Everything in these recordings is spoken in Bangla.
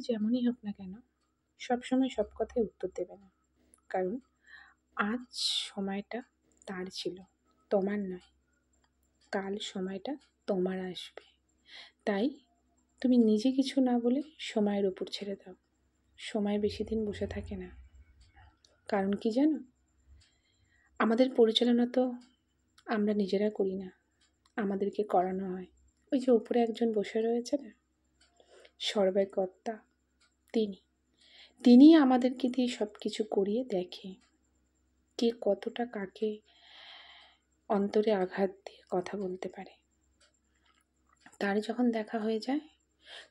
যেমনই হোক না কেন, সবসময় সব কথায় উত্তর দেবে না। কারণ আজ সময়টা তার ছিল, তোমার নয়। কাল সময়টা তোমার আসবে। তাই তুমি নিজে কিছু না বলে সময়ের উপর ছেড়ে দাও। সময় বেশি দিন বসে থাকে না। কারণ কি জানো, আমাদের পরিচালনা তো আমরা নিজেরা করি না, আমাদেরকে করানো হয়। ওই যে উপরে একজন বসে রয়েছে না, সর্বকর্তা, তিনি আমাদেরকে দিয়ে সব কিছু করিয়ে দেখে কে কতটা কাকে অন্তরে আঘাত দিয়ে কথা বলতে পারে। তার যখন দেখা হয়ে যায়,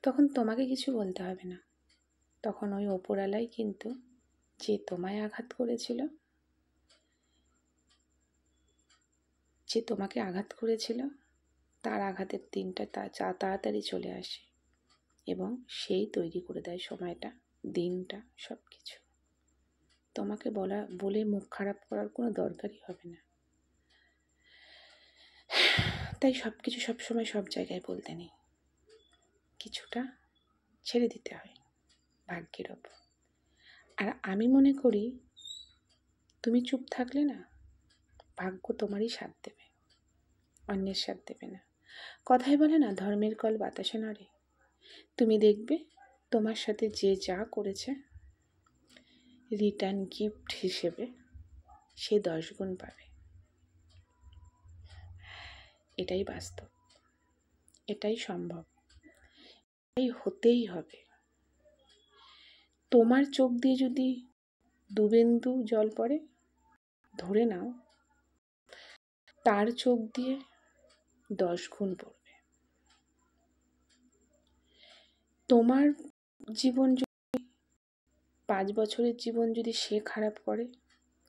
তখন তোমাকে কিছু বলতে হবে না। তখন ওই ওপরওয়ালাই কিন্তু যে তোমায় আঘাত করেছিল, যে তোমাকে আঘাত করেছিল, তার আঘাতের দিনটা তাড়াতাড়ি চলে আসে এবং সেই তৈরি করে দেয় সময়টা, দিনটা, সব কিছু। তোমাকে বলে মুখ খারাপ করার কোনো দরকারই হবে না। তাই সব কিছু সবসময় সব জায়গায় বলতে নেই, কিছুটা ছেড়ে দিতে হয় ভাগ্যের ওপর। আর আমি মনে করি তুমি চুপ থাকলে না, ভাগ্য তোমারই সাথ দেবে, অন্যের সাথ দেবে না। কথাই বলে না, ধর্মের কল বাতাসে নড়ে। তুমি দেখবে তোমার সাথে যে যা করেছে, রিটার্ন গিফট হিসেবে সে 10 গুণ পাবে। এটাই বাস্তব, এটাই সম্ভব, এটাই হতেই হবে। তোমার চোখ দিয়ে যদি 2 বিন্দু জল পড়ে, ধরে নাও তার চোখ দিয়ে 10 গুণ পড়বে। তোমার জীবন 5 বছরের জীবন যদি সে খারাপ করে,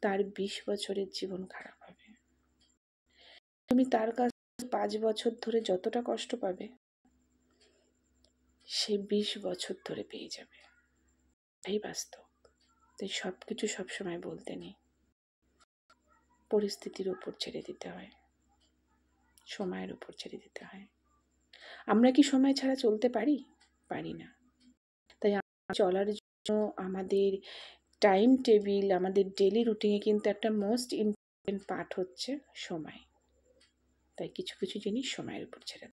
তার 20 বছরের জীবন খারাপ হবে। তুমি তার কাছে 5 বছর ধরে যতটা কষ্ট পাবে, সে 20 বছর ধরে পেয়ে যাবে। এই বাস্তব। তাই সব কিছু সবসময় বলতে নেই, পরিস্থিতির উপর ছেড়ে দিতে হয়, সময়ের উপর ছেড়ে দিতে হয়। আমরা কি সময় ছাড়া চলতে পারি? পারি না। তাই চলার জন্য আমাদের টাইম টেবিল, আমাদের ডেলি রুটিনে কিন্তু একটা মোস্ট ইম্পর্টেন্ট পার্ট হচ্ছে সময়। তাই কিছু কিছু জিনিস সময়ের উপর ছেড়ে